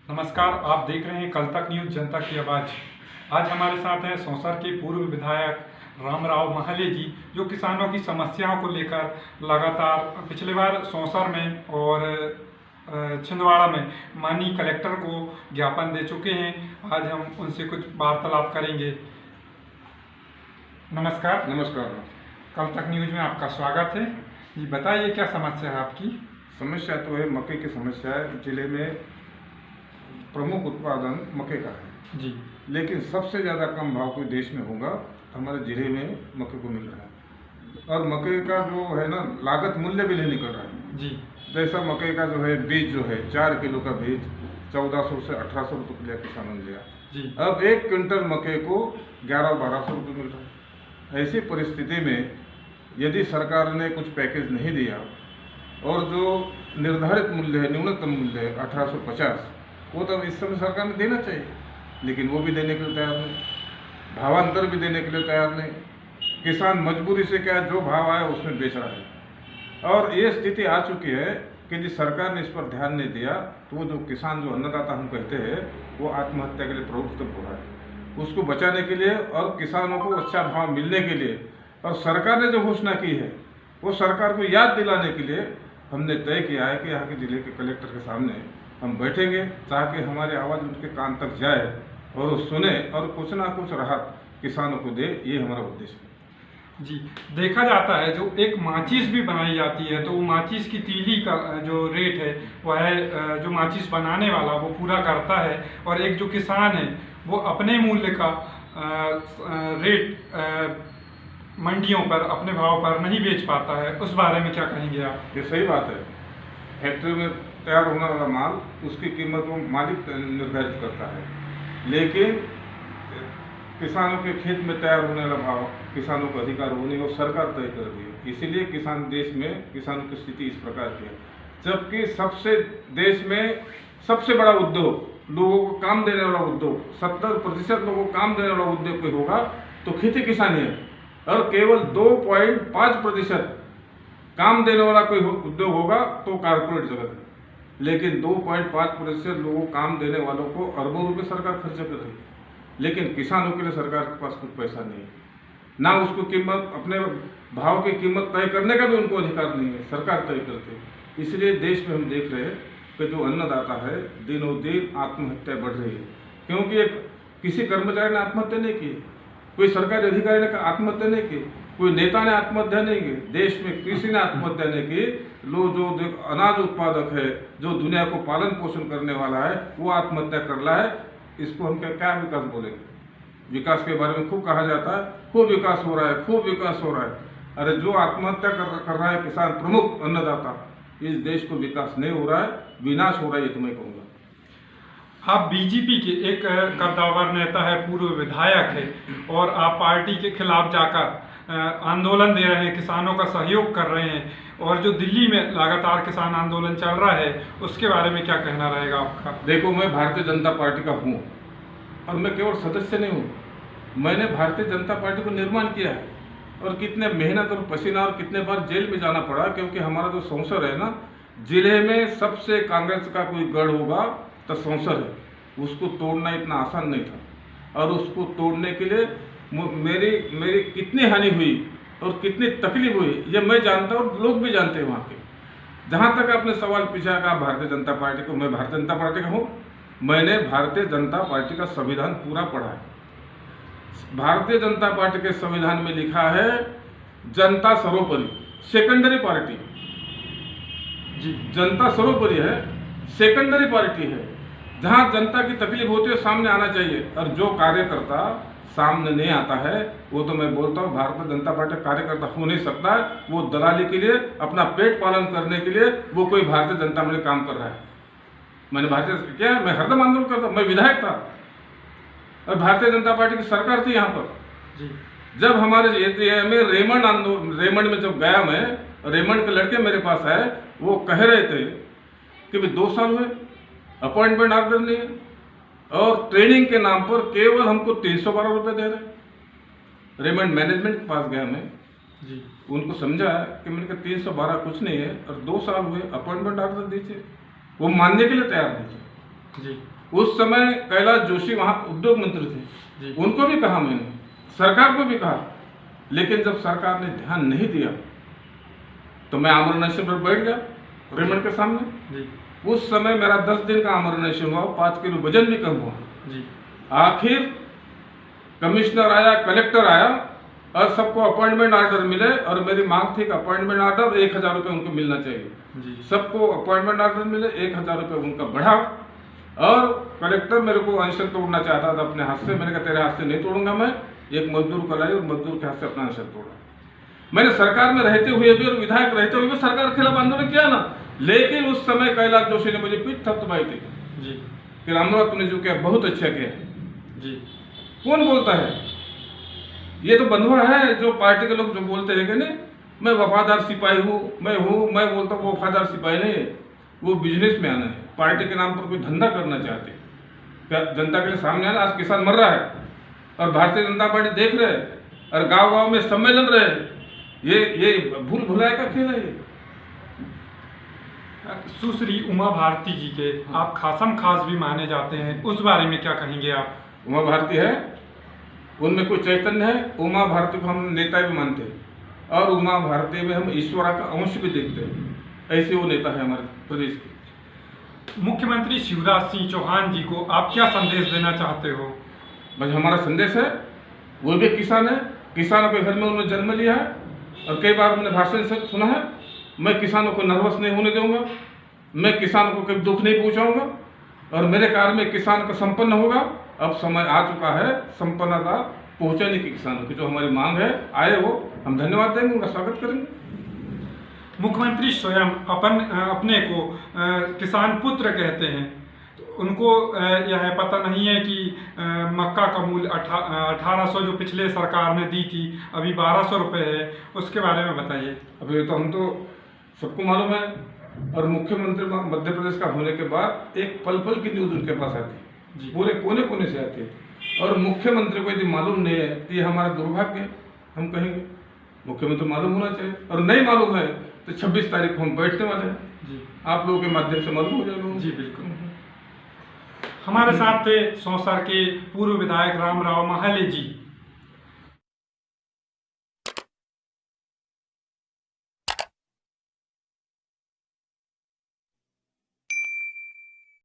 नमस्कार, आप देख रहे हैं कल तक न्यूज़ जनता की आवाज़। आज हमारे साथ हैं सौंसर के पूर्व विधायक रामराव महाले जी, जो किसानों की समस्याओं को लेकर लगातार पिछले बार सौंसर में और छिंदवाड़ा में माननीय कलेक्टर को ज्ञापन दे चुके हैं। आज हम उनसे कुछ वार्तालाप करेंगे। नमस्कार। नमस्कार। कल तक न्यूज़ में आपका स्वागत है जी। बताइए क्या समस्या है आपकी? समस्या तो है, मक्के की समस्या है। जिले में प्रमुख उत्पादन मक्के का है जी, लेकिन सबसे ज़्यादा कम भाव कोई देश में होगा तो हमारे जिले में मक्के को मिल रहा है। और मक्के का जो है ना, लागत मूल्य भी नहीं निकल रहा है जी, जैसा मक्के का जो है बीज जो है 4 किलो का बीज 1400 से 1800 रुपये किलो किसानों ने लिया जी, अब 1 क्विंटल मक्के को 1100-1200 रुपये मिल रहा है। ऐसी परिस्थिति में यदि सरकार ने कुछ पैकेज नहीं दिया और जो निर्धारित मूल्य है, न्यूनतम मूल्य है 1850, वो तो इस समय सरकार ने देना चाहिए, लेकिन वो भी देने के लिए तैयार नहीं, भावांतर भी देने के लिए तैयार नहीं। किसान मजबूरी से क्या जो भाव आया उसमें बेच रहा है। और ये स्थिति आ चुकी है कि यदि सरकार ने इस पर ध्यान नहीं दिया तो वो जो किसान, जो अन्नदाता हम कहते हैं, वो आत्महत्या के लिए प्रवृत्त हो रहा है। उसको बचाने के लिए और किसानों को अच्छा भाव मिलने के लिए और सरकार ने जो घोषणा की है वो सरकार को याद दिलाने के लिए हमने तय किया है कि यहाँ के जिले के कलेक्टर के सामने हम बैठेंगे ताकि हमारी आवाज़ उनके कान तक जाए और वो सुने और कुछ ना कुछ राहत किसानों को दे। ये हमारा उद्देश्य है जी। देखा जाता है जो एक माचिस भी बनाई जाती है तो वो माचिस की तीली का जो रेट है वह है जो माचिस बनाने वाला वो पूरा करता है, और एक जो किसान है वो अपने मूल्य का रेट मंडियों पर अपने भाव पर नहीं बेच पाता है। उस बारे में क्या कहेंगे आप? ये सही बात है। फैक्ट्री में तैयार होने वाला माल, उसकी कीमत वो मालिक निर्धारित करता है, लेकिन किसानों के खेत में तैयार होने वाला भाव किसानों को अधिकार होने को सरकार तय कर दी है। इसीलिए किसान देश में किसानों की स्थिति इस प्रकार की है। जबकि देश में सबसे बड़ा उद्योग, लोगों को काम देने वाला उद्योग, 70% लोगों को काम देने वाला उद्योग कोई होगा तो खेती किसानी है, और केवल 2.5% काम देने वाला कोई उद्योग होगा तो कॉर्पोरेट जगत है। लेकिन 2.5% लोगों काम देने वालों को अरबों रुपए सरकार खर्च कर रही है, लेकिन किसानों के लिए सरकार के पास कुछ पैसा नहीं है, ना उसको कीमत, अपने भाव की कीमत तय करने का भी उनको अधिकार नहीं है, सरकार तय करती है। इसलिए देश में हम देख रहे हैं कि जो अन्नदाता है दिनों दिन आत्महत्या बढ़ रही है, क्योंकि किसी कर्मचारी ने आत्महत्या नहीं की, कोई सरकारी अधिकारी ने आत्महत्या नहीं की, कोई नेता ने आत्महत्या नहीं की, देश में किसी ने आत्महत्या नहीं की। लोग जो अनाज उत्पादक है, जो दुनिया को पालन पोषण करने वाला है, वो आत्महत्या कर रहा है। इसको हम क्या विकास बोलेंगे? विकास के बारे में खूब कहा जाता है, खूब विकास हो रहा है, खूब विकास हो रहा है। अरे जो आत्महत्या कर रहा है किसान, प्रमुख अन्नदाता, इस देश को विकास नहीं हो रहा है, विनाश हो रहा है, ये तो मैं कहूँगा। आप बीजेपी के एक कद्दावर नेता है, पूर्व विधायक है, और आप पार्टी के खिलाफ जाकर आंदोलन दे रहे हैं, किसानों का सहयोग कर रहे हैं, और जो दिल्ली में लगातार किसान आंदोलन चल रहा है उसके बारे में क्या कहना रहेगा आपका? देखो, मैं भारतीय जनता पार्टी का हूँ और मैं केवल सदस्य नहीं हूँ, मैंने भारतीय जनता पार्टी को निर्माण किया है। और कितने मेहनत और पसीना और कितने बार जेल में जाना पड़ा, क्योंकि हमारा जो सौंसर है ना, जिले में सबसे कांग्रेस का कोई गढ़ होगा तो सौंसर है। उसको तोड़ना इतना आसान नहीं था, और उसको तोड़ने के लिए मेरी कितनी हानि हुई और कितनी तकलीफ हुई ये मैं जानता हूँ और लोग भी जानते हैं वहाँ के। जहाँ तक आपने सवाल पूछा का भारतीय जनता पार्टी को, मैं भारतीय जनता पार्टी का हूँ। मैंने भारतीय जनता पार्टी का संविधान पूरा पढ़ा है। भारतीय जनता पार्टी के संविधान में लिखा है जनता सर्वोपरि, सेकेंडरी पार्टी जी, जनता सर्वोपरि है, सेकेंडरी पार्टी है। जहाँ जनता की तकलीफ होती है सामने आना चाहिए, और जो कार्यकर्ता सामने नहीं आता है वो तो मैं बोलता हूँ भारतीय जनता पार्टी कार्यकर्ता हो नहीं सकता है। वो दलाली के लिए, अपना पेट पालन करने के लिए वो कोई भारतीय जनता में काम कर रहा है। मैंने मैं हरदम आंदोलन करता, मैं विधायक था और भारतीय जनता पार्टी की सरकार थी यहाँ पर जी। जब हमारे में रेमंड में जब गया मैं, रेमंड के लड़के मेरे पास आए, वो कह रहे थे कि भाई 2 साल हुए, अपॉइंटमेंट ऑर्डर नहीं है, और ट्रेनिंग के नाम पर केवल हमको 312 रुपये दे रहे। रेमंड मैनेजमेंट के पास गया मैं जी, उनको समझा कि मैंने कहा 312 कुछ नहीं है और 2 साल हुए, अपॉइंटमेंट ऑर्डर दीजिए। वो मानने के लिए तैयार नहीं थे। जी उस समय कैलाश जोशी वहाँ उद्योग मंत्री थे, जी उनको भी कहा मैंने, सरकार को भी कहा, लेकिन जब सरकार ने ध्यान नहीं दिया तो मैं आमरण अनशन पर बैठ गया रेमंड के सामने। जी उस समय मेरा 10 दिन का आमरण अनशन हुआ, 5 किलो वजन भी कम हुआ। जी आखिर कमिश्नर आया, कलेक्टर आया और सबको अपॉइंटमेंट ऑर्डर मिले और मेरी मांग थी कि अपॉइंटमेंट ऑर्डर 1000 रुपये उनको मिलना चाहिए। जी सबको अपॉइंटमेंट ऑर्डर मिले, 1000 रुपये उनका बढ़ा और कलेक्टर मेरे को अनशन तोड़ना चाहता था अपने हाथ से। मैंने कहा तेरे हाथ से नहीं तोड़ूंगा मैं, एक मजदूर को लाई और मजदूर के हाथ से अपना अनशन तोड़ा। मैंने सरकार में रहते हुए भी और विधायक रहते हुए भी सरकार के खिलाफ आंदोलन किया ना, लेकिन उस समय कैलाश जोशी ने मुझे पीठ थपथपाई थी जी कि रामराव तूने जो किया बहुत अच्छा किया। जी कौन बोलता है? ये तो बंधुआ है जो पार्टी के लोग जो बोलते हैं कि नहीं मैं वफादार सिपाही हूँ, मैं बोलता हूँ वो वफादार सिपाही नहीं है, वो बिजनेस में आना है, पार्टी के नाम पर कोई धंधा करना चाहते हैं, क्या जनता के लिए सामने आना। आज किसान मर रहा है और भारतीय जनता पार्टी देख रहे हैं और गांव गांव में सम्मेलन रहे, ये भूल भुलाए का खेल है ये। सुश्री उमा भारती जी के आप खासम खास भी माने जाते हैं, उस बारे में क्या कहेंगे आप? उमा भारती है, उनमें कोई चैतन्य है। उमा भारती को हम नेता भी मानते हैं और उमा भारती में हम ईश्वर का अंश भी देखते हैं, ऐसे वो नेता है हमारे प्रदेश के। मुख्यमंत्री शिवराज सिंह चौहान जी को आप क्या संदेश देना चाहते हो? बस हमारा संदेश है, वो भी किसान है, किसानों के घर में उन्होंने जन्म लिया है और कई बार हमने भाषण से सुना है, मैं किसानों को नर्वस नहीं होने दूंगा, मैं किसानों को कभी दुख नहीं पहुंचाऊंगा और मेरे कार्य में किसान का संपन्न होगा। अब समय आ चुका है संपन्नता पहुंचाने की किसानों की, जो हमारी मांग है आए वो हम धन्यवाद देंगे, उनका स्वागत करेंगे। मुख्यमंत्री स्वयं अपने को किसान पुत्र कहते हैं, तो उनको यह पता नहीं है कि मक्का का मूल्य 1800 जो पिछले सरकार ने दी थी अभी 1200 रुपये है, उसके बारे में बताइए। अब ये तो हम तो सबको मालूम है और मुख्यमंत्री मध्य प्रदेश का होने के बाद एक पल पल की न्यूज़ उनके पास आती है, पूरे कोने कोने से आती है और मुख्यमंत्री को यदि मालूम नहीं है तो ये हमारा दुर्भाग्य है। हम कहेंगे मुख्यमंत्री मालूम होना चाहिए और नहीं मालूम है तो 26 तारीख को हम बैठने वाले हैं जी, आप लोगों के माध्यम से मालूम हो जाएगा। जी बिल्कुल। हमारे साथ थे सौंसर के पूर्व विधायक रामराव महाले जी।